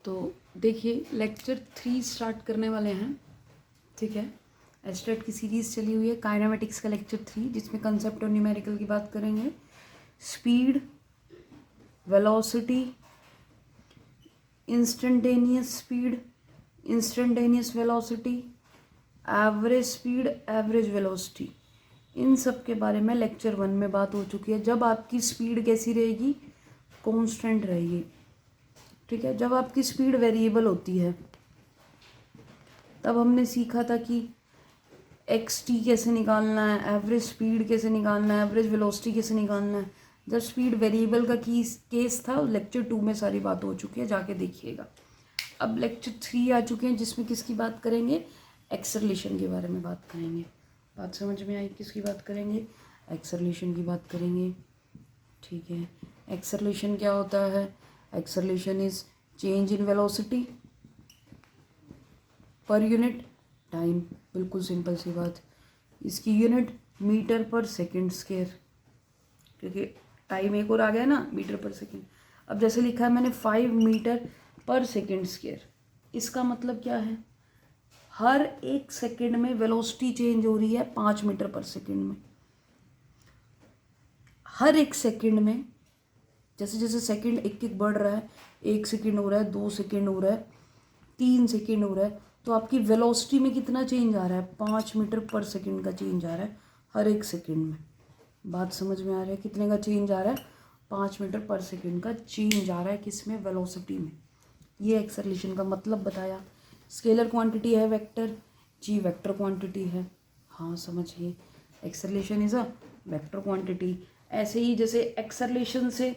तो देखिए lecture 3 start करने वाले हैं, ठीक है। एस्ट्रेट की सीरीज़ चली हुई है काइनेमेटिक्स का लेक्चर 3, जिसमें कंसेप्ट और न्यूमेरिकल की बात करेंगे। Speed, velocity, instantaneous speed, instantaneous velocity, average speed, average velocity, इन सब के बारे में लेक्चर 1 में बात हो चुकी है। जब आपकी स्पीड कैसी रहेगी, कांस्टेंट रहेगी, ठीक है। जब आपकी स्पीड वेरिएबल होती है तब हमने सीखा था कि एक्स टी कैसे निकालना है, एवरेज स्पीड कैसे निकालना है, एवरेज वेलोसिटी कैसे निकालना है। जब स्पीड वेरिएबल का केस था, लेक्चर 2 में सारी बात हो चुकी है, जाके देखिएगा। अब लेक्चर 3 आ चुके हैं, जिसमें किसकी बात करेंगे, एक्सेलरेशन के बारे में बात करेंगे। बात समझ में आई? किसकी बात करेंगे, एक्सेलरेशन की बात करेंगे, ठीक है। एक्सेलरेशन क्या होता है? Acceleration is change in velocity per unit time, बिल्कुल सिंपल सी बात। इसकी यूनिट मीटर पर सेकंड स्क्वायर, क्योंकि टाइम एक और आ गया ना, मीटर पर सेकंड। अब जैसे लिखा है मैंने 5 मीटर पर सेकंड स्क्वायर, इसका मतलब क्या है? हर एक सेकंड में वेलोसिटी चेंज हो रही है 5 मीटर पर सेकंड में। हर एक सेकंड में जैसे जैसे सेकंड एक एक बढ़ रहा है, 1 सेकंड हो रहा है, 2 सेकंड हो रहा है, 3 सेकंड हो रहा है, तो आपकी वेलोसिटी में कितना चेंज आ रहा है? 5 मीटर पर सेकंड का चेंज आ रहा है हर एक सेकंड में। बात समझ में आ रहा है? कितने का चेंज आ रहा है? 5 मीटर पर सेकंड का चेंज आ रहा है, किसमें? वेलोसिटी में। ये एक्सेलरेशन का मतलब बताया। स्केलर क्वांटिटी है वेक्टर, जी वेक्टर क्वांटिटी है, हाँ समझिए। Acceleration is a vector quantity. ऐसे ही जैसे एक्सेलरेशन से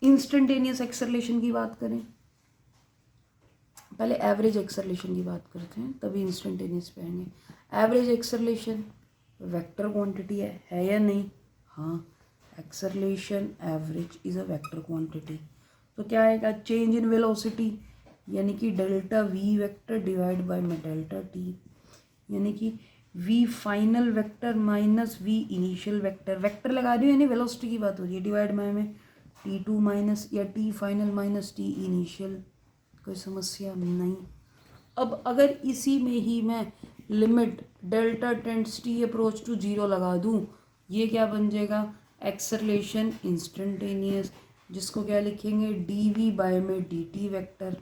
इंस्टेंटेनियस एक्सेलरेशन की बात करें, पहले एवरेज एक्सेलरेशन की बात करते हैं, तभी इंस्टेंटेनियस पे आएंगे। एवरेज एक्सेलरेशन वेक्टर क्वांटिटी है या नहीं? हाँ, acceleration average is a vector quantity. तो क्या आएगा? चेंज इन वेलोसिटी, यानी कि delta V vector divide by में डेल्टा टी, यानी कि V final vector minus V initial vector. Vector लगा रही हूँ यानी वेलोसिटी की बात हो रही है, डिवाइड बाय में T2 माइनस या T final minus T initial. कोई समस्या नहीं। अब अगर इसी में ही मैं limit delta tends T approach to 0 लगा दूँ, ये क्या बन जाएगा? एक्सेलरेशन इंस्टेंटेनियस, जिसको क्या लिखेंगे? डी वी बाय में डी टी वैक्टर।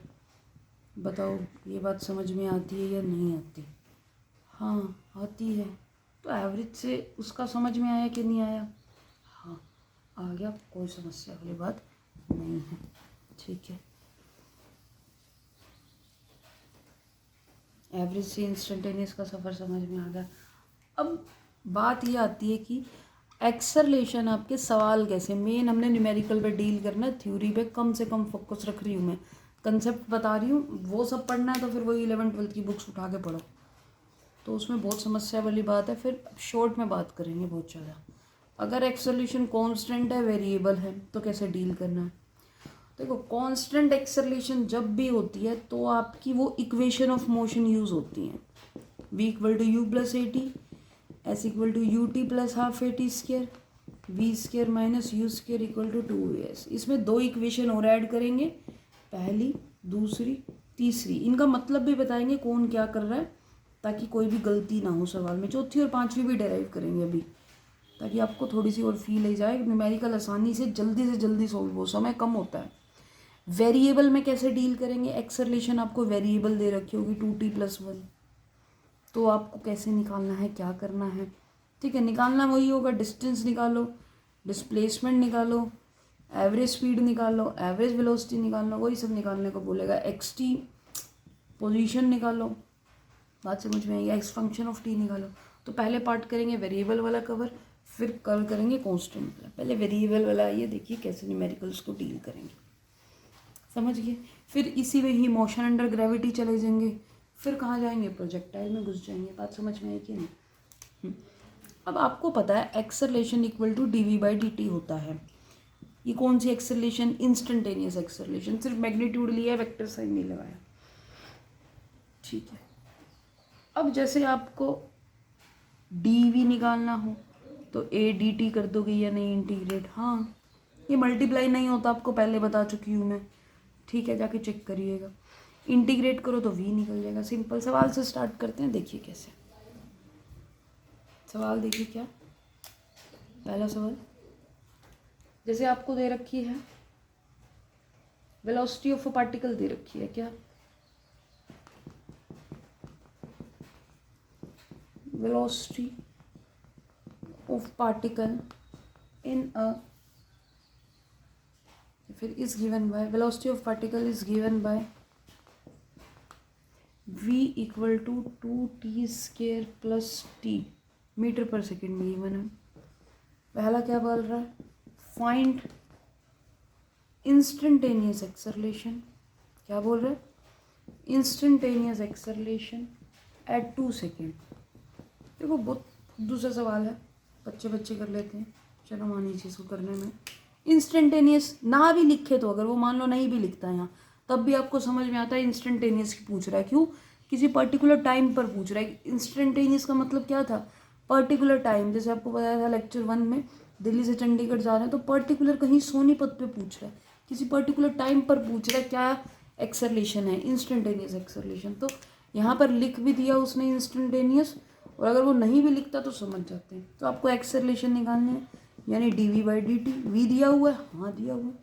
बताओ ये बात समझ में आती है या नहीं आती? हाँ आती है। तो एवरेज से उसका समझ में आया कि नहीं आया? हाँ आ गया, कोई समस्या वाली बात नहीं है, ठीक है। एवरेज से इंस्टेंटेनियस का सफ़र समझ में आ गया। अब बात ये आती है कि एक्सेलरेशन आपके सवाल कैसे, मेन हमने न्यूमेरिकल पे डील करना है, थ्योरी पे कम से कम फोकस रख रही हूँ मैं, कंसेप्ट बता रही हूँ। वो सब पढ़ना है तो फिर वही 11th-12th की बुक्स उठा के पढ़ो, तो उसमें बहुत समस्या वाली बात है। फिर शॉर्ट में बात करेंगे बहुत ज़्यादा। अगर एक्सेलरेशन कांस्टेंट है, वेरिएबल है, तो कैसे डील करना है? देखो, कांस्टेंट एक्सेलरेशन जब भी होती है तो आपकी वो इक्वेशन ऑफ मोशन यूज़ होती हैं। v equal to U plus A T, S equal to U T plus half A T square, V square minus U square equal to 2s। इसमें 2 इक्वेशन और ऐड करेंगे, पहली, दूसरी, तीसरी। इनका मतलब भी बताएंगे कौन क्या कर रहा है, ताकि कोई भी गलती ना हो सवाल में। चौथी और पांचवी भी डेराइव करेंगे अभी, ताकि आपको थोड़ी सी और फील ही जाए। न्यूमेरिकल आसानी से जल्दी सॉल्व हो, समय कम होता है। वेरिएबल में कैसे डील करेंगे? एक्सेलरेशन आपको वेरिएबल दे रखी होगी 2t+1, तो आपको कैसे निकालना है, क्या करना है, ठीक है। निकालना वही होगा, डिस्टेंस निकालो, डिस्प्लेसमेंट निकालो, एवरेज स्पीड निकालो, एवरेज वेलोसिटी निकालो, वही सब निकालने को बोलेगा। एक्स टी पोजीशन निकालो, बात समझ में आई? एक्स फंक्शन ऑफ टी निकालो। तो पहले पार्ट करेंगे वेरिएबल वाला कवर, फिर कवर करेंगे कांस्टेंट वाला। पहले वेरिएबल वाला आइए देखिए कैसे न्यूमेरिकल्स को डील करेंगे, समझ गए। फिर इसी में ही मोशन अंडर ग्रेविटी चले जाएंगे, फिर कहाँ जाएंगे? प्रोजेक्टाइल में घुस जाएंगे। बात समझ में आई कि नहीं? अब आपको पता है acceleration equal to D we by D T होता है। ये कौन सी एक्सेलरेशन? Instantaneous acceleration. सिर्फ मैग्नीट्यूड लिया, वेक्टर साइन नहीं लगाया, ठीक है। अब जैसे आपको डी वी निकालना हो तो ए डी टी कर दोगे या नहीं इंटीग्रेट? हाँ, ये मल्टीप्लाई नहीं होता, आपको पहले बता चुकी हूँ मैं। ठीक है, जाके चेक करिएगा। इंटीग्रेट करो तो v निकल जाएगा। सिंपल। सवाल से स्टार्ट करते हैं, देखिए कैसे। सवाल देखिए क्या, पहला सवाल जैसे आपको दे रखी है वेलोसिटी ऑफ अ पार्टिकल दे रखी है, क्या velocity of particle in a, फिर is given by, velocity of particle is given by v equal to 2t² plus t metre per second में गिवन है। पहला क्या बोल रहा है, फाइंड इंस्टेंटेनियस एक्सेलरेशन। क्या बोल रहा है, इंस्टेंटेनियस एक्सेलरेशन एट 2 सेकेंड। देखो बहुत दूसरा सवाल है, बच्चे बच्चे कर लेते हैं, चलो मानी चीज़ को करने में। इंस्टेंटेनियस ना भी लिखे तो, अगर वो मान लो नहीं भी लिखता है यहाँ, तब भी आपको समझ में आता है इंस्टेंटेनियस की पूछ रहा है। क्यों, किसी पर्टिकुलर टाइम पर पूछ रहा है। इंस्टेंटेनियस का मतलब क्या था, पर्टिकुलर टाइम। जैसे आपको बताया था लेक्चर 1 में, दिल्ली से चंडीगढ़ जा रहे हैं तो पर्टिकुलर कहीं सोनीपत पे पूछ रहा है, किसी पर्टिकुलर टाइम पर पूछ रहा है क्या एक्सेलरेशन है, इंस्टेंटेनियस एक्सेलरेशन। तो यहाँ पर लिख भी दिया उसने इंस्टेंटेनियस, और अगर वो नहीं भी लिखता तो समझ जाते हैं। तो आपको एक्सेलरेशन निकालनी है, यानी dv/dt। v दिया हुआ है, हाँ दिया हुआ है,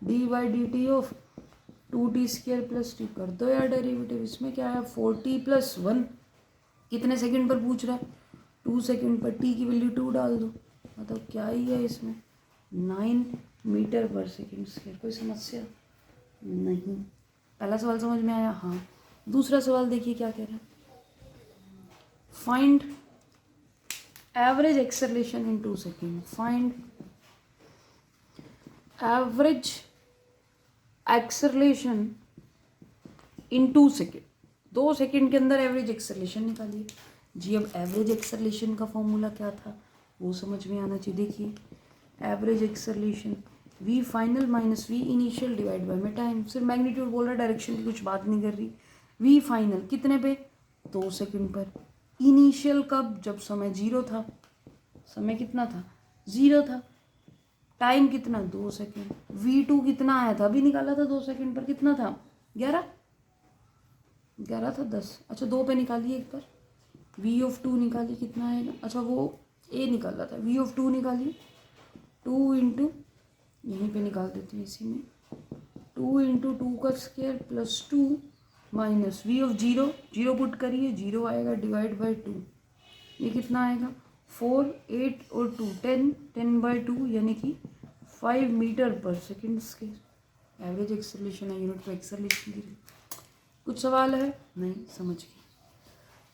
dv/dt of 2t² plus t। कर दो यार डेरिवेटिव। इसमें क्या है, 4t प्लस 1। कितने सेकंड पर पूछ रहा है, 2 सेकंड पर। t की वैल्यू 2 डाल दो, मतलब क्या ही है इसमें, 9 मीटर पर सेकेंड स्क्वायर। कोई समस्या नहीं। पहला सवाल समझ में आया, हाँ। दूसरा सवाल देखिए क्या कह रहा है, find average acceleration in 2 second. Find average acceleration in 2 second. 2 second के अंदर एवरेज एक्सेलरेशन निकालिए जी। अब एवरेज एक्सेलरेशन का फॉर्मूला क्या था वो समझ में आना चाहिए। देखिए average acceleration v final minus v initial divide by में टाइम। सिर्फ मैग्नीट्यूड बोल रहा है, डायरेक्शन की कुछ बात नहीं कर रही। v फाइनल कितने पे, 2 सेकंड पर। इनिशियल कब, जब समय 0 था। समय कितना था, 0 था। टाइम कितना, 2 सेकंड। v2 कितना आया था, अभी निकाला था 2 सेकंड पर, कितना था, 11 था, 10। अच्छा 2 पे निकालिए एक बार, v ऑफ 2 निकालिए, कितना आएगा। अच्छा वो a निकाला था, v ऑफ 2 निकालिए, 2 इंटू, यहीं पे निकाल देते हैं इसी में, 2 इंटू 2 का square plus 2 minus v of 0, 0 put करिए, 0 आएगा, डिवाइड बाय 2। ये कितना आएगा, 4, 8 और 2 10, 10/2 यानी कि 5 metre per second square. Average acceleration है, यूनिट पर एक्सेलरेशन के लिए। कुछ सवाल है, नहीं, समझ गए।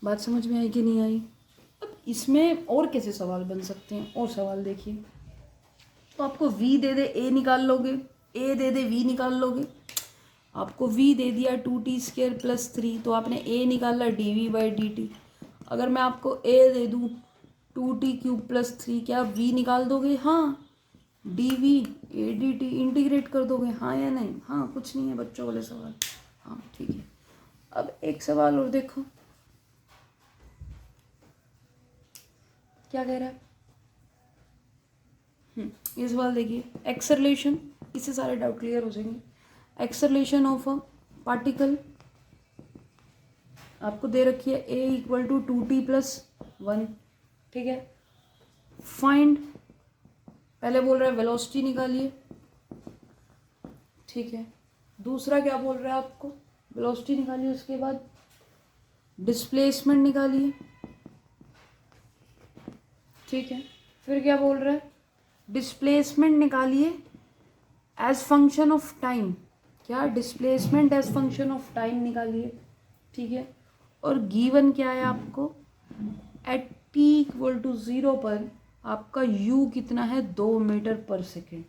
बात समझ में आई कि नहीं आई। अब इसमें और कैसे सवाल बन सकते हैं, और सवाल देखिए। तो आपको v दे दे a निकाल लोगे, a दे दे v निकाल लोगे। आपको v दे दिया 2t² प्लस 3, तो आपने a निकाला dv/dt। अगर मैं आपको a दे दूँ 2t³ प्लस 3, क्या आप v निकाल दोगे, हाँ। dv/dt इंटीग्रेट कर दोगे, हाँ या नहीं, हाँ। कुछ नहीं है बच्चों वाले सवाल, हाँ ठीक है। अब एक सवाल और देखो क्या कह रहा है। ये सवाल देखिए, एक्सेलरेशन, इससे सारे डाउट क्लियर हो जाएंगे। एक्सेलरेशन ऑफ अ पार्टिकल आपको दे रखी है a equal to 2t plus 1, ठीक है। फाइंड, पहले बोल रहा है वेलोसिटी निकालिए, ठीक है। दूसरा क्या बोल रहा है आपको, वेलोसिटी निकालिए, उसके बाद डिस्प्लेसमेंट निकालिए, ठीक है। फिर क्या बोल रहा है, डिस्प्लेसमेंट निकालिए एज फंक्शन ऑफ टाइम। क्या, displacement as function of time निकालिए, ठीक है। और गिवन क्या है आपको, एट t इक्वल टू 0 पर आपका u कितना है, 2 मीटर पर सेकेंड।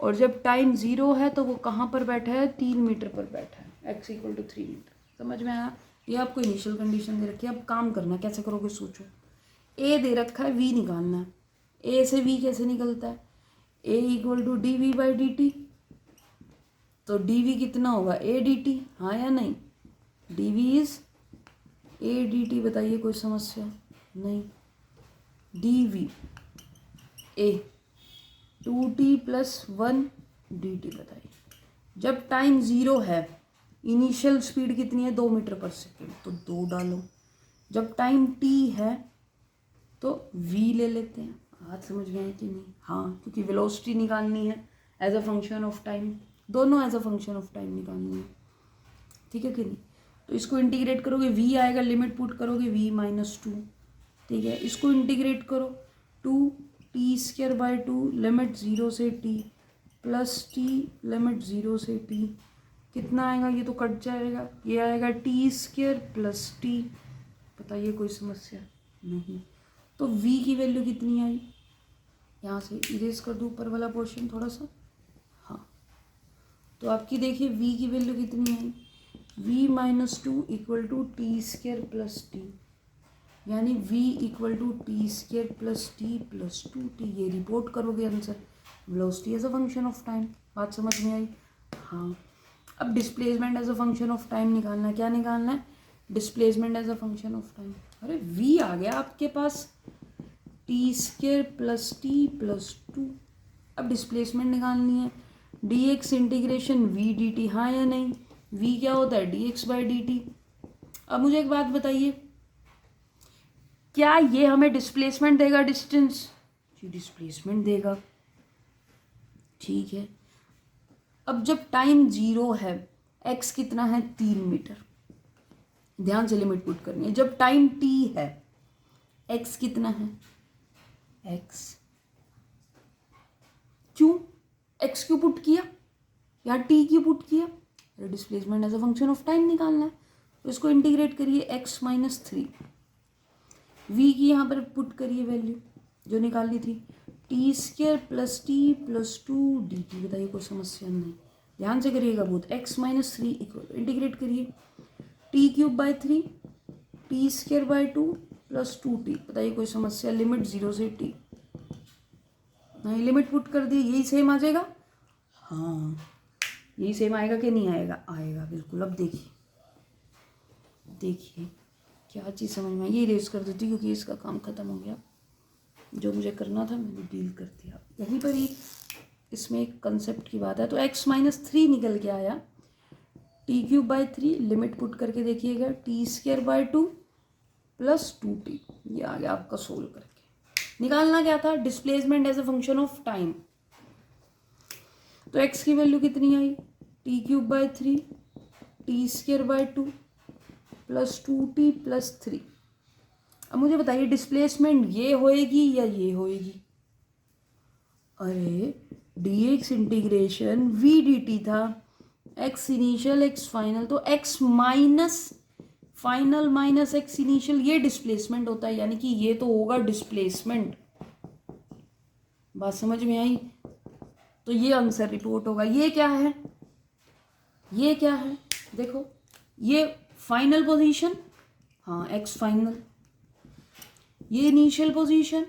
और जब टाइम 0 है तो वो कहाँ पर बैठा है, 3 मीटर पर बैठा है, x इक्वल टू 3 मीटर। समझ में आया। ये आपको इनिशियल कंडीशन दे रखी है। अब काम करना, कैसे करोगे सोचो। a दे रखा है, v निकालना है। a से v कैसे निकलता है, a इक्वल टू dv/dt। तो dv कितना होगा, a dt, हाँ या नहीं। dv इज a dt, बताइए कोई समस्या नहीं। dv a 2t plus 1 dt, बताइए जब टाइम 0 है, इनिशियल स्पीड कितनी है 2 मीटर पर सेकेंड, तो 2 डालो। जब टाइम t है तो v ले लेते हैं। आज समझ में आए कि नहीं? हाँ, क्योंकि वेलोसिटी निकालनी है as a function of time, दोनों as a function of time निकालनी है, ठीक है कि नहीं? तो इसको इंटीग्रेट करोगे, v आएगा, लिमिट पुट करोगे v-2, ठीक है। इसको इंटीग्रेट करो, 2t² लिमिट 0 से t प्लस t लिमिट 0 से t, कितना आएगा? ये तो कट जाएगा, ये आएगा t² प्लस t। बताइए कोई समस्या? नहीं। तो v की वैल्यू कितनी आई? यहाँ से इरेज कर दूँ ऊपर वाला पोर्शन थोड़ा सा। हाँ, तो आपकी देखिए v की वैल्यू कितनी आई? v-2 equal to t² plus t, यानी v equal to t² plus t plus 2t। ये रिपोर्ट करोगे answer, velocity as a function of time. बात समझ में आई? हाँ। अब displacement as a function of time निकालना है। क्या निकालना है? Displacement as a function of time. अरे v आ गया आपके पास, t² प्लस t प्लस 2। अब डिस्प्लेसमेंट निकालनी है, dx इंटीग्रेशन v dt, हाँ या नहीं? v क्या होता है? dx by dt। अब मुझे एक बात बताइए, क्या ये हमें डिस्प्लेसमेंट देगा? डिस्टेंस जी, डिस्प्लेसमेंट देगा, ठीक है। अब जब टाइम 0 है, x कितना है? 3 मीटर। ध्यान से लिमिट पुट करनी है। जब टाइम t है, x कितना है? x क्यों? x क्यों पुट किया या t क्यों पुट किया? Displacement as a function of time निकालना है, तो इसको इंटीग्रेट करिए, x-3। v की यहाँ पर पुट करिए वैल्यू जो निकालनी थी, t² plus t plus 2dt। बताइए कोई समस्या? नहीं। ध्यान से करिएगा बहुत। x-3 इक्वल, इंटीग्रेट करिए, t³ by 3 t² by 2 plus 2t। बताइए कोई समस्या? लिमिट 0 से t। नहीं, लिमिट पुट कर दी, यही सेम आ जाएगा। हाँ, यही सेम आएगा कि नहीं आएगा? आएगा बिल्कुल। अब देखिए देखिए क्या चीज़ समझ में आई? ये इरेज कर देती क्योंकि इसका काम ख़त्म हो गया, जो मुझे करना था मैंने डील कर दिया। यहीं पर ही इसमें एक कंसेप्ट की बात है। तो x-3 निकल के आया, t³ बाई 3 लिमिट पुट करके देखिएगा, t² बाई 2 प्लस 2t। ये आ गया आपका सोल्व करके। निकालना क्या था? Displacement as a function of time. तो x की वैल्यू कितनी आई? t³ by 3 t² by 2 plus 2t plus 3। अब मुझे बताइए डिस्प्लेसमेंट ये होएगी या ये होएगी? अरे dx इंटीग्रेशन v dt था, x इनिशियल x फाइनल, तो x minus final minus x initial, ये डिस्प्लेसमेंट होता है, यानी कि ये तो होगा डिस्प्लेसमेंट। बात समझ में आई? तो ये आंसर रिपोर्ट होगा। ये क्या है? ये क्या है? देखो, ये फाइनल पोजीशन, हाँ x फाइनल, ये इनिशियल पोजीशन,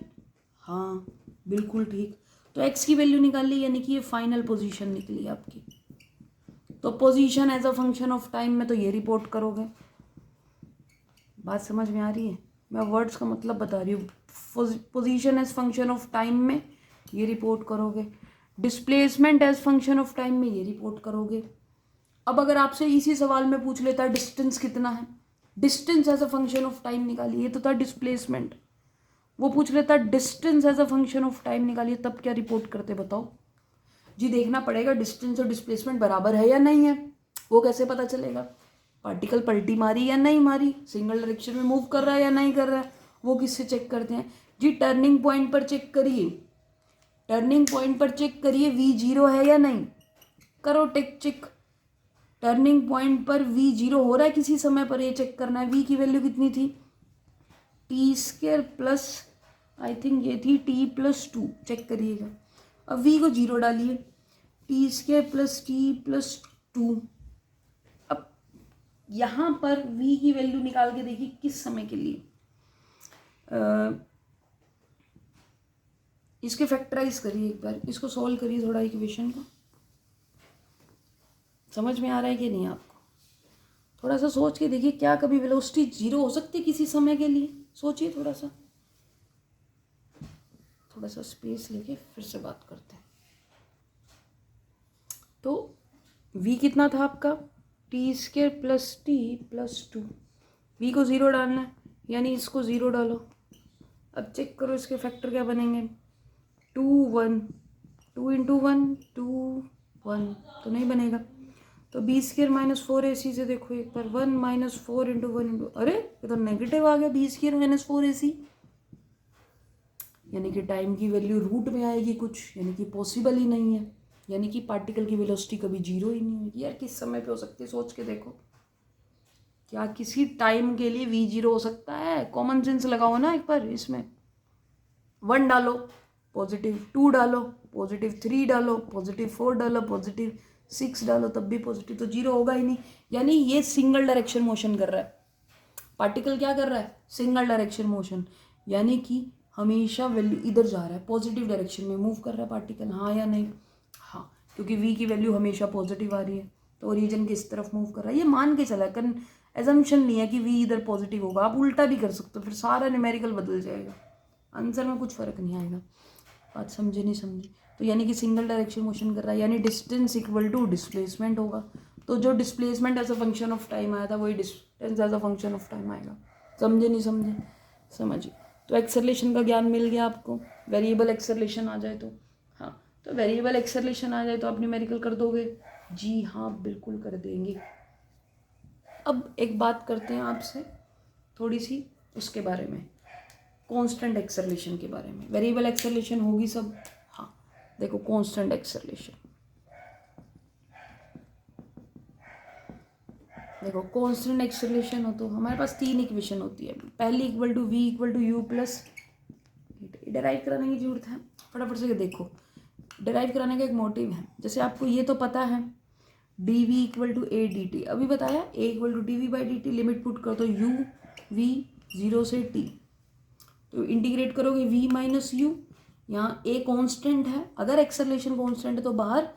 हाँ बिल्कुल ठीक। तो x की वैल्यू निकाल ली, यानी कि ये फाइनल पोजीशन निकली आपकी। तो position as a function of time में तो ये रिपोर्ट करोगे। बात समझ में आ रही है? मैं वर्ड्स का मतलब बता रही हूँ। Position as function of time में ये रिपोर्ट करोगे, displacement as function of time में ये रिपोर्ट करोगे। अब अगर आपसे इसी सवाल में पूछ लेता है डिस्टेंस कितना है, distance as a function of time निकालिए, तो था डिस्प्लेसमेंट। वो पूछ लेता है distance as a function of time निकालिए, तब क्या रिपोर्ट करते? बताओ जी। देखना पड़ेगा डिस्टेंस और डिस्प्लेसमेंट बराबर है या नहीं है। वो कैसे पता चलेगा? पार्टिकल पलटी मारी या नहीं मारी, सिंगल डायरेक्शन में मूव कर रहा है या नहीं कर रहा है, वो किससे चेक करते हैं जी? टर्निंग पॉइंट पर चेक करिए, टर्निंग पॉइंट पर चेक करिए v0 है या नहीं, करो टेक चेक। टर्निंग पॉइंट पर v0 हो रहा है किसी समय पर, ये चेक करना है। v की वैल्यू कितनी थी? t² प्लस, आई थिंक ये थी t प्लस 2, चेक करिएगा। अब v को 0 डालिए, t² प्लस t प्लस 2। अब यहाँ पर v की वैल्यू निकाल के देखिए किस समय के लिए। इसके फैक्टराइज करिए एक बार, इसको सॉल्व करिए थोड़ा इक्वेशन को। समझ में आ रहा है कि नहीं आपको? थोड़ा सा सोच के देखिए, क्या कभी वेलोसिटी 0 हो सकती है किसी समय के लिए? सोचिए थोड़ा सा स्पेस लेके फिर से बात करते हैं। तो v कितना था आपका, t² plus t plus 2, v को 0 डालना है, यानी इसको 0 डालो। अब चेक करो इसके फैक्टर क्या बनेंगे, 2 1, 2 इंटू 1 2 1 तो नहीं बनेगा। तो b² माइनस 4ac से देखो एक बार, 1 माइनस 4 इंटू 1 इंटू, अरे ये तो नेगेटिव आ गया, b² माइनस 4ac, यानी कि टाइम की वैल्यू रूट में आएगी कुछ, यानी कि पॉसिबल ही नहीं है, यानी कि पार्टिकल की वेलोसिटी कभी जीरो ही नहीं होगी। यार किस समय पे हो सकती है, सोच के देखो, क्या किसी टाइम के लिए v0 हो सकता है? कॉमन सेंस लगाओ ना एक बार इसमें, 1 डालो पॉजिटिव, 2 डालो पॉजिटिव, 3 डालो पॉजिटिव, 4 डालो पॉजिटिव, 6 डालो तब भी पॉजिटिव, तो जीरो होगा ही नहीं। यानी ये सिंगल डायरेक्शन मोशन कर रहा है, पार्टिकल क्या कर रहा है, सिंगल डायरेक्शन मोशन, यानी कि हमेशा वैल्यू इधर जा रहा है, पॉजिटिव डायरेक्शन में मूव कर रहा है पार्टिकल, हाँ या नहीं? हाँ, क्योंकि v की वैल्यू हमेशा पॉजिटिव आ रही है, तो ओरिजिन किस तरफ मूव कर रहा है, ये मान के चला कर, एजम्पशन नहीं है कि v इधर पॉजिटिव होगा, आप उल्टा भी कर सकते हो, फिर सारा न्यूमेरिकल बदल जाएगा, आंसर में कुछ फर्क नहीं आएगा। बात समझे नहीं समझे? तो यानी कि सिंगल डायरेक्शन मोशन कर रहा है, यानी डिस्टेंस इक्वल टू डिस्प्लेसमेंट होगा, तो जो displacement as a function of time आया था वही distance as a function of time आएगा। समझे नहीं समझे? समझिए। तो एक्सेलरेशन का ज्ञान मिल गया आपको, वेरिएबल एक्सेलरेशन आ जाए तो, हाँ तो वेरिएबल एक्सेलरेशन आ जाए तो आप न्यूमेरिकल कर दोगे? जी हाँ बिल्कुल कर देंगे। अब एक बात करते हैं आपसे थोड़ी सी उसके बारे में, कांस्टेंट एक्सेलरेशन के बारे में। वेरिएबल एक्सेलरेशन होगी सब, हाँ देखो कांस्टेंट एक्सेलरेशन, देखो कांस्टेंट एक्सेलरेशन हो तो हमारे पास 3 इक्वेशन होती है। पहली equal to v equal to U plus, derive कराने की जरूरत है, फटाफट से देखो डिराइव कराने का एक मोटिव है। जैसे आपको ये तो पता है d v equal to a d t, अभी बताया a equal to D we by D t, limit put करो तो यू वी 0 से t, तो इंटीग्रेट करोगे v माइनस यू, यहाँ a कांस्टेंट है, अगर एक्सेलरेशन कांस्टेंट है तो बाहर,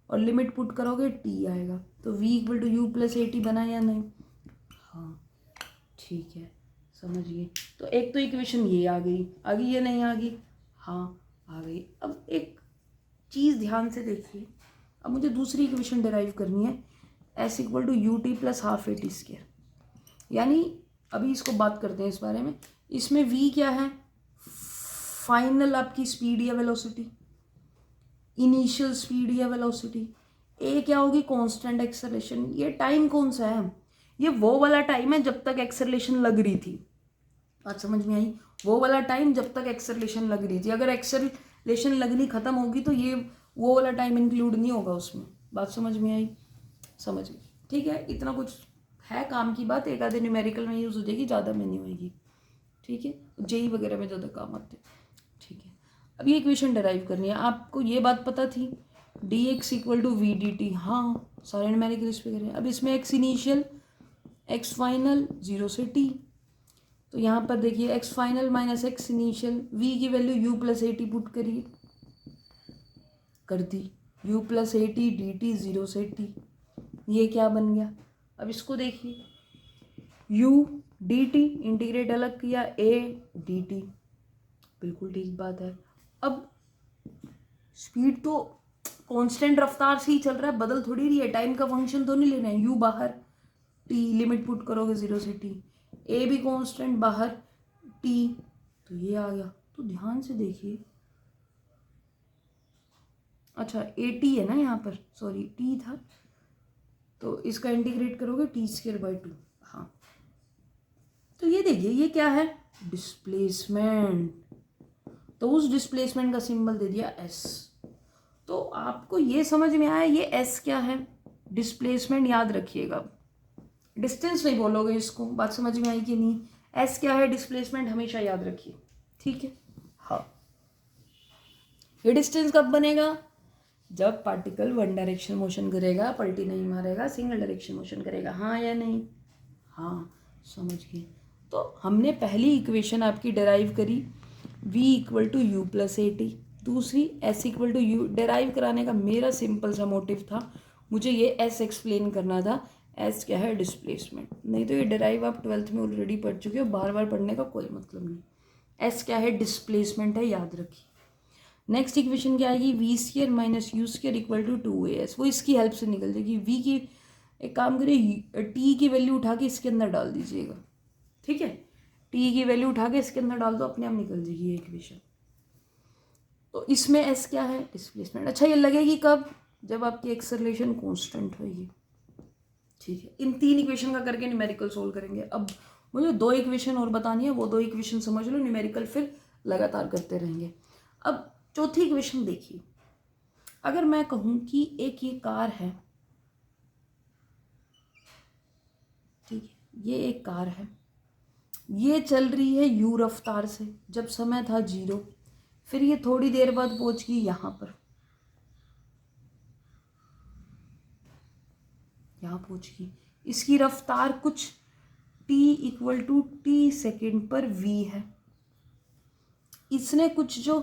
और लिमिट पुट करोगे t आएगा, तो v equal to U plus A T बना या नहीं? हाँ ठीक है, समझिए। तो एक तो इक्वेशन ये आ गई या नहीं आ गई? हाँ आ गई। अब एक चीज़ ध्यान से देखिए, अब मुझे दूसरी इक्वेशन डिराइव करनी है, s equal to U T plus half A T square, यानी अभी इसको बात करते हैं इस बारे में। इसमें v क्या है, फाइनल आपकी स्पीड या वेलोसिटी, इनिशियल स्पीड या वेलोसिटी, a क्या होगी, कांस्टेंट एक्सेलरेशन। ये टाइम कौन सा है, ये वो वाला टाइम है जब तक एक्सेलरेशन लग रही थी, बात समझ में आई? वो वाला टाइम जब तक एक्सेलरेशन लग रही थी, अगर एक्सेलरेशन लगनी खत्म होगी तो ये वो वाला टाइम इंक्लूड नहीं होगा उसमें, बात समझ में आई? समझ गई, ठीक है। इतना कुछ है काम की बात, एक आधे न्यूमेरिकल में यूज़ हो जाएगी, ज़्यादा में नहीं होएगी, ठीक है। जेई वगैरह में ज़्यादा काम आते हैं, ठीक है। अब ये इक्वेशन डिराइव करनी है, आपको ये बात पता थी D X equal to V D T, हाँ सारे न्यूमेरिकल इस पे करें। अब इसमें एक्स इनिशियल एक्स फाइनल 0 से t, तो यहाँ पर देखिए x final minus x initial, v की value u plus A T put करिए, कर दी, u plus A T D T 0 से t, ये क्या बन गया? अब इसको देखिए, u डी टी इंटीग्रेट अलग किया, a डी टी, बिल्कुल ठीक बात है। अब स्पीड तो कांस्टेंट रफ्तार से ही चल रहा है, बदल थोड़ी रही है, टाइम का फंक्शन तो नहीं लेना है, u बाहर, t लिमिट पुट करोगे 0 से t, a भी कांस्टेंट बाहर, t, तो ये आ गया। तो ध्यान से देखिए, अच्छा ए टी है ना यहाँ पर, सॉरी t था, तो इसका इंटीग्रेट करोगे t² बाई 2, हाँ तो ये देखिए ये क्या है, डिस्प्लेसमेंट, तो उस डिस्प्लेसमेंट का सिंबल दे दिया s। तो आपको ये समझ में आया ये s क्या है, डिस्प्लेसमेंट याद रखिएगा, डिस्टेंस नहीं बोलोगे इसको, बात समझ में आई कि नहीं? s क्या है, डिस्प्लेसमेंट हमेशा याद रखिए, ठीक है। हाँ, ये डिस्टेंस कब बनेगा, जब पार्टिकल वन डायरेक्शन मोशन करेगा, पलटी नहीं मारेगा, सिंगल डायरेक्शन मोशन करेगा, हाँ या नहीं? हाँ समझ गए। तो हमने पहली इक्वेशन आपकी डिराइव करी v equal to U plus A T, दूसरी s equal to U. Derive कराने का मेरा सिंपल सा मोटिव था, मुझे ये s एक्सप्लेन करना था, s क्या है, डिस्प्लेसमेंट, नहीं तो ये डिराइव आप 12th में ऑलरेडी पढ़ चुके हो, बार बार पढ़ने का कोई मतलब नहीं। s क्या है, डिस्प्लेसमेंट है, याद रखिए। नेक्स्ट इक्वेशन क्या आएगी, V square minus U square equal to 2as, वो इसकी हेल्प से निकल जाएगी। वी की एक काम करिए, टी की वैल्यू उठा के इसके अंदर डाल दीजिएगा, ठीक है, टी की वैल्यू उठा के इसके अंदर डाल दो, अपने आप निकल जाएगी ये इक्वेशन। तो इसमें एस क्या है, डिस्प्लेसमेंट। अच्छा ये लगेगी कब, जब आपकी एक्सेलरेशन कांस्टेंट होगी, ठीक है। इन 3 इक्वेशन का करके न्यूमेरिकल सोल्व करेंगे। अब मुझे 2 इक्वेशन और बतानी है, वो 2 इक्वेशन समझ लो, न्यूमेरिकल फिर लगातार करते रहेंगे। अब चौथी इक्वेशन देखिए, अगर मैं कहूँ कि एक ये कार है, ठीक है, ये एक कार है, ये चल रही है u रफ्तार से, जब समय था 0, फिर ये थोड़ी देर बाद पहुंच गई यहाँ पर, यहाँ पहुंच गई, इसकी रफ्तार कुछ t equal to T second पर v है। इसने कुछ जो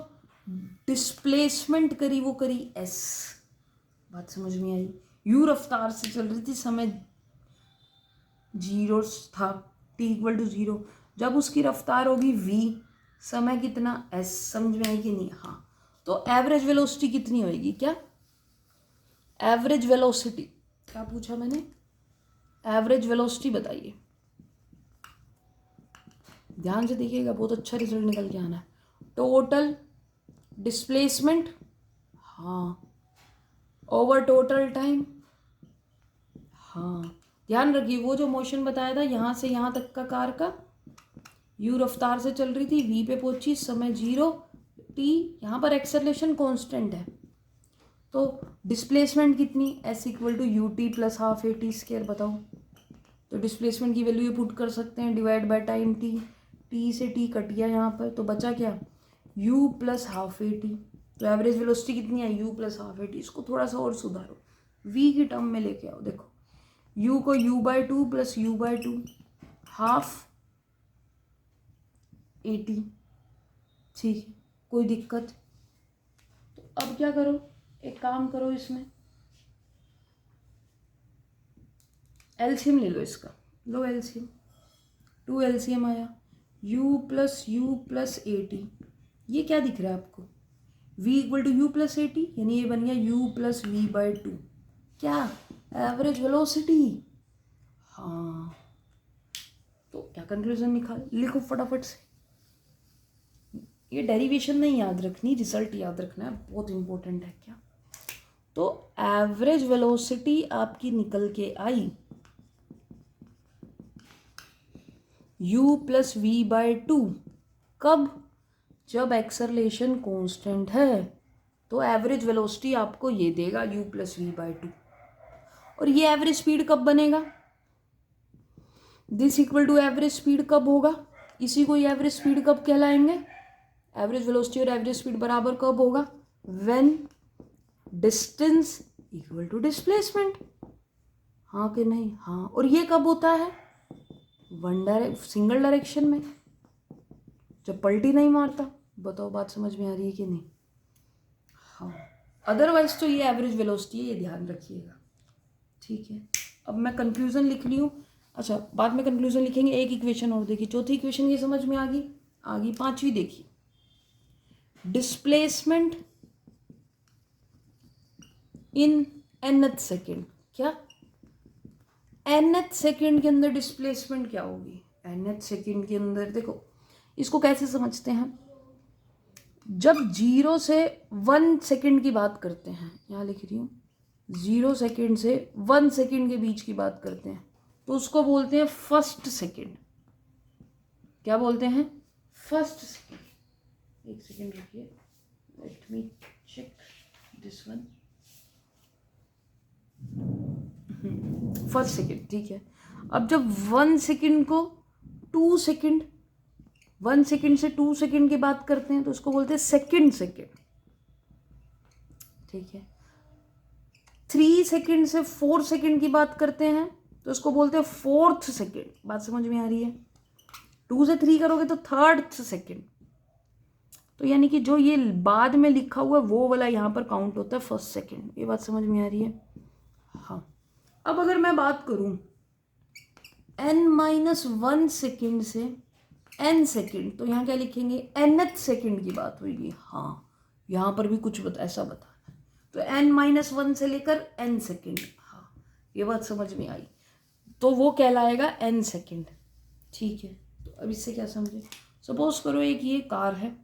डिस्प्लेसमेंट करी वो करी s, बात समझ में आई। u रफ्तार से चल रही थी, समय 0 था, t इक्वल टू 0, जब उसकी रफ्तार होगी v, समय कितना s, समझ में आई कि नहीं। हाँ, तो एवरेज वेलोसिटी कितनी होगी, क्या एवरेज वेलोसिटी, क्या पूछा मैंने, एवरेज वेलोसिटी बताइए, ध्यान से देखिएगा, बहुत अच्छा रिजल्ट निकल के आना है। टोटल डिस्प्लेसमेंट, हाँ, ओवर टोटल टाइम, हाँ, ध्यान रखिए वो जो मोशन बताया था यहाँ से यहाँ तक का कार का, u रफ्तार से चल रही थी, v पे पहुंची, समय 0, t, यहाँ पर एक्सेलरेशन कांस्टेंट है, तो डिस्प्लेसमेंट कितनी, s equal to U T plus half A T square, बताओ। तो डिस्प्लेसमेंट की वैल्यू ये पुट कर सकते हैं, divide by time t, t से t कट गया यहाँ पर, तो बचा क्या, u plus half A T. तो एवरेज वेलोसिटी कितनी है, u plus half A T. इसको थोड़ा सा और सुधारो, v की टर्म में लेके आओ, देखो u को u by 2 plus u by 2 half A T, ठीक है, कोई दिक्कत। तो अब क्या करो, एक काम करो, इसमें एलसीएम ले लो इसका, लो एलसीएम, 2 एलसीएम आया, u प्लस ए टी, ये क्या दिख रहा है आपको, v equal to U plus A T, यानी ये बन गया u प्लस वी बाई 2, क्या एवरेज वेलोसिटी। हाँ, तो क्या कंक्लूजन निकाल, लिखो फटाफट से, ये डेरिवेशन नहीं याद रखनी, रिजल्ट याद रखना है, बहुत इंपॉर्टेंट है क्या। तो एवरेज वेलोसिटी आपकी निकल के आई u प्लस वी बाई 2, कब, जब एक्सेलरेशन कांस्टेंट है, तो एवरेज वेलोसिटी आपको ये देगा u प्लस वी बाई 2। और ये एवरेज स्पीड कब बनेगा, this equal to average speed कब होगा, इसी को एवरेज स्पीड कब कहलाएंगे, एवरेज वेलोसिटी और एवरेज स्पीड बराबर कब होगा, when distance equal to displacement, हाँ कि नहीं, हाँ। और ये कब होता है, सिंगल डायरेक्शन में, जब पलटी नहीं मारता, बताओ बात समझ में आ रही है कि नहीं। हाँ, अदरवाइज तो ये एवरेज वेलोसिटी है, ये ध्यान रखिएगा, ठीक है। अब मैं कंक्लूजन लिख रही हूँ, अच्छा बाद में कंक्लूजन लिखेंगे। एक इक्वेशन और देखिए, चौथी इक्वेशन ये समझ में आ गई, पांचवी देखिए, डिस्प्लेसमेंट इन nth सेकेंड, क्या nth सेकेंड के अंदर डिस्प्लेसमेंट क्या होगी, nth सेकेंड के अंदर देखो, इसको कैसे समझते हैं, जब 0 से 1 सेकेंड की बात करते हैं, यहाँ लिख रही हूँ 0 सेकेंड से 1 सेकेंड के बीच की बात करते हैं, तो उसको बोलते हैं फर्स्ट सेकेंड, क्या बोलते हैं, फर्स्ट सेकेंड। एक सेकेंड रुकिए, let me check this one, first second, ठीक है। अब जब 1 सेकेंड को 2 सेकेंड, 1 सेकेंड से 2 सेकेंड की बात करते हैं, तो उसको बोलते हैं सेकेंड सेकेंड, ठीक है। 3 सेकेंड से 4 सेकेंड की बात करते हैं, तो उसको बोलते हैं फोर्थ सेकेंड, बात समझ में आ रही है। 2 से 3 करोगे तो थर्ड सेकेंड, तो यानी कि जो ये बाद में लिखा हुआ है वो वाला यहाँ पर काउंट होता है फर्स्ट सेकेंड, ये बात समझ में आ रही है। हाँ, अब अगर मैं बात करूँ n-1 सेकेंड से n सेकेंड, तो यहाँ क्या लिखेंगे, nth सेकेंड की बात होगी। हाँ, यहाँ पर भी कुछ ऐसा बताना है। तो n-1 से लेकर n सेकेंड, हाँ ये बात समझ में आई, तो वो कहलाएगा n सेकेंड। ठीक है, तो अब इससे क्या समझे, सपोज करो एक ये कार है,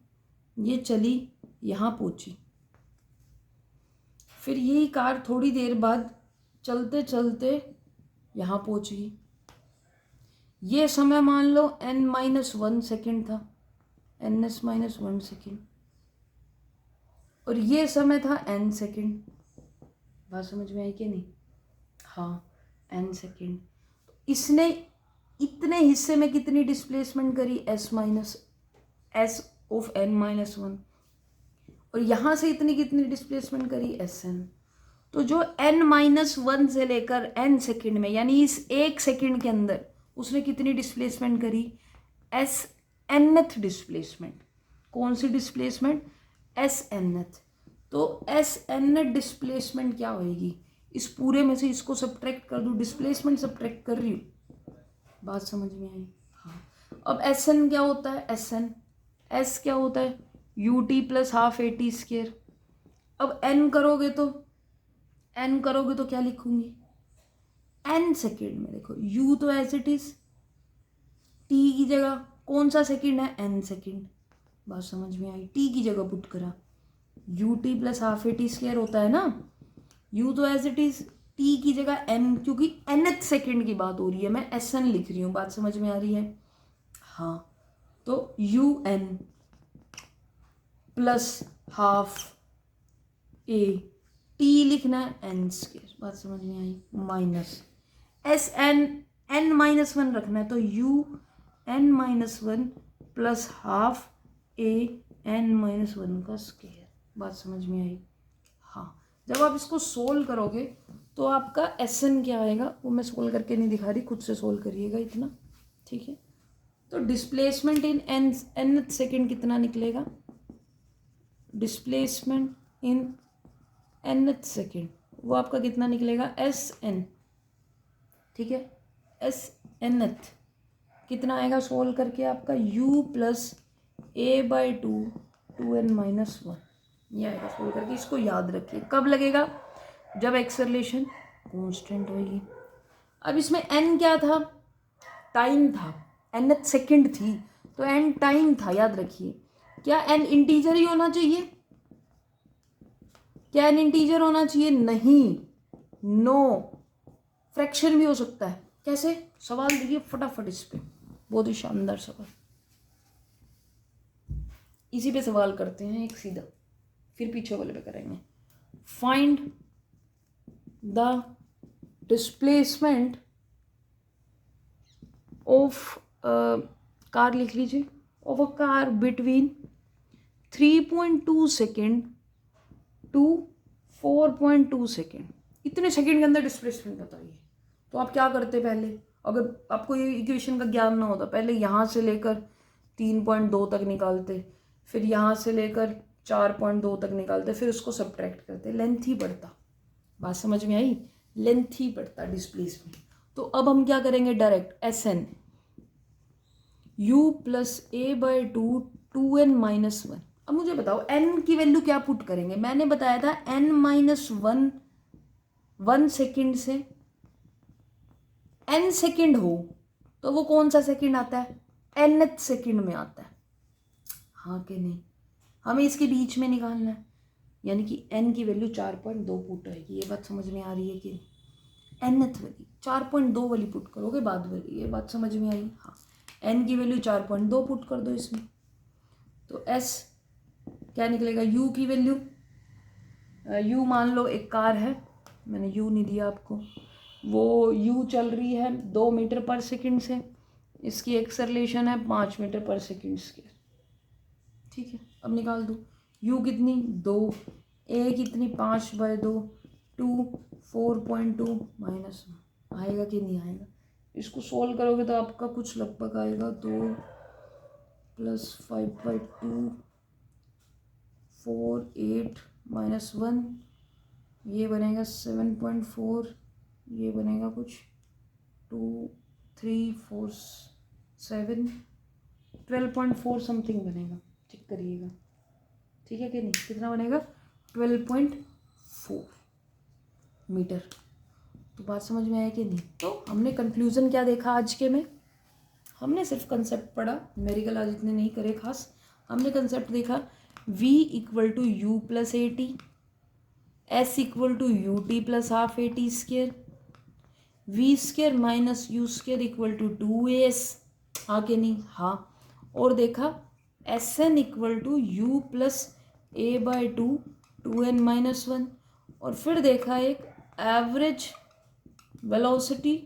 ये चली यहाँ पहुँची, फिर यही कार थोड़ी देर बाद चलते चलते यहाँ पहुँच गई। ये समय मान लो n-1 सेकेंड था, ns-1 सेकेंड, और ये समय था n सेकेंड। बात समझ में आई कि नहीं, हाँ n सेकेंड। तो इसने इतने हिस्से में कितनी डिस्प्लेसमेंट करी, s ऑफ n-1, और यहाँ से इतनी कितनी डिस्प्लेसमेंट करी, sn। तो जो n-1 से लेकर n सेकेंड में, यानी इस एक सेकेंड के अंदर उसने कितनी डिस्प्लेसमेंट करी, snth डिस्प्लेसमेंट। कौन सी डिस्प्लेसमेंट, snth। तो snth डिस्प्लेसमेंट क्या होगी, इस पूरे में से इसको सब्ट्रैक्ट कर दूँ, डिस्प्लेसमेंट सब्ट्रैक्ट कर रही हूँ। बात समझ में आई, हाँ। अब sn क्या होता है, s क्या होता है, ut plus half at square. अब n करोगे तो क्या लिखूंगी, n सेकेंड में देखो u तो एज इट इज, t की जगह कौन सा सेकेंड है, n सेकेंड। बात समझ में आई, t की जगह पुट करा, ut plus half at square होता है ना, u तो एज इट इज, t की जगह n, क्योंकि nth सेकेंड की बात हो रही है, मैं sn लिख रही हूँ। बात समझ में आ रही है, हाँ। तो un plus half a, t लिखना है n स्क्वायर। बात समझ में आई, माइनस n-1 रखना है, तो un-1 plus half a n-1 का स्क्वायर। बात समझ में आई, हाँ। जब आप इसको सोल्व करोगे तो आपका sn क्या आएगा, वो मैं सोल्व करके नहीं दिखा रही, खुद से सोल्व करिएगा इतना, ठीक है। तो डिस्प्लेसमेंट इन nth सेकेंड कितना निकलेगा, डिस्प्लेसमेंट इन nth सेकेंड वो आपका कितना निकलेगा, sn, ठीक है। snth कितना आएगा सोल्व करके, आपका u प्लस a/2 2n-1, ये आएगा सोल्व करके। इसको याद रखिए, कब लगेगा, जब एक्सेलरेशन कांस्टेंट होगी। अब इसमें n क्या था, टाइम था, nth सेकेंड थी, तो n टाइम था, याद रखिए। क्या n इंटीजर ही होना चाहिए, क्या n इंटीजर होना चाहिए, नहीं, नो, फ्रैक्शन भी हो सकता है। कैसे, सवाल देखिए फटाफट इस पे, बहुत ही शानदार सवाल, इसी पे सवाल करते हैं एक सीधा, फिर पीछे वाले पे करेंगे। Find the displacement of car, लिख लीजिए, of a car between 3.2 second to 4.2 second. इतने सेकेंड के अंदर डिस्प्लेसमेंट बताइए। तो आप क्या करते पहले, अगर आपको ये इक्वेशन का ज्ञान ना होता, पहले यहाँ से लेकर 3.2 तक निकालते, फिर यहाँ से लेकर 4.2 तक निकालते, फिर उसको सब्ट्रैक्ट करते, लेंथ ही बढ़ता। बात समझ में आई, लेंथ ही बढ़ता डिस्प्लेसमेंट। तो अब हम क्या करेंगे, direct sn u plus a/2 2n-1। अब मुझे बताओ n की वैल्यू क्या पुट करेंगे, मैंने बताया था n-1 1 सेकेंड से n सेकेंड हो तो वो कौन सा सेकेंड आता है, nth सेकेंड में आता है, हाँ कि नहीं। हमें इसके बीच में निकालना है, यानी कि n की वैल्यू 4.2 पुट होगी। ये बात समझ में आ रही है कि nth वाली 4.2 वाली पुट करोगे बाद वाली, ये बात समझ में आई, हाँ। n की वैल्यू 4.2 पुट कर दो इसमें, तो s क्या निकलेगा, u की वैल्यू, u मान लो एक कार है, मैंने u नहीं दिया आपको, वो u चल रही है 2 मीटर पर सेकंड से, इसकी एक्सेलरेशन है 5 मीटर पर सेकंड स्क्वायर, ठीक है। अब निकाल दो, u कितनी 2, a कितनी 5/2, 2 4.2 माइनस, आएगा कि नहीं आएगा। इसको सोल्व करोगे तो आपका कुछ लगभग आएगा 2 प्लस 5/2 4 8 -1, ये बनेगा 7.4, ये बनेगा कुछ 2 3 4 7 12.4 समथिंग बनेगा, चेक करिएगा। ठीक है कि नहीं, कितना बनेगा 12.4 मीटर। तो बात समझ में आया कि नहीं। तो हमने कंक्लूजन क्या देखा आज के में, हमने सिर्फ कंसेप्ट पढ़ा, न्यूमेरिकल आज इतने नहीं करे खास, हमने कंसेप्ट देखा v equal to U plus A T, S equal to U T plus half A T square, V square minus U square equal to 2as, हाँ कि नहीं, हाँ। और देखा S N equal to U plus A by 2n-1, और फिर देखा एक average velocity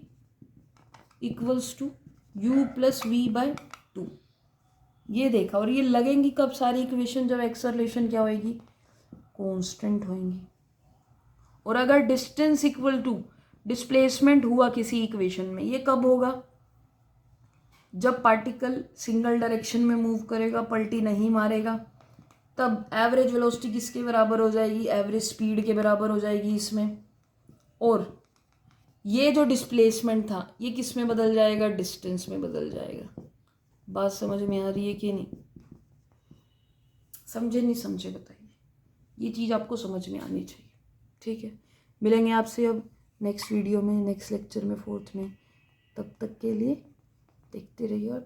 equals to u plus V by 2, ये देखा। और ये लगेंगी कब सारी इक्वेशन, जब एक्सेलरेशन क्या होएगी, कांस्टेंट होएंगी। और अगर डिस्टेंस इक्वल टू डिस्प्लेसमेंट हुआ किसी इक्वेशन में, ये कब होगा, जब पार्टिकल सिंगल डायरेक्शन में मूव करेगा, पलटी नहीं मारेगा, तब एवरेज वेलोसिटी किसके बराबर हो जाएगी, एवरेज स्पीड के बराबर हो जाएगी इसमें। और ये जो डिस्प्लेसमेंट था ये किस में बदल जाएगा, डिस्टेंस में बदल जाएगा। बात समझ में आ रही है कि नहीं, समझे नहीं समझे बताइए, ये चीज़ आपको समझ में आनी चाहिए। ठीक है, मिलेंगे आपसे अब नेक्स्ट वीडियो में, नेक्स्ट लेक्चर में, 4th में। तब तक के लिए देखते रहिए और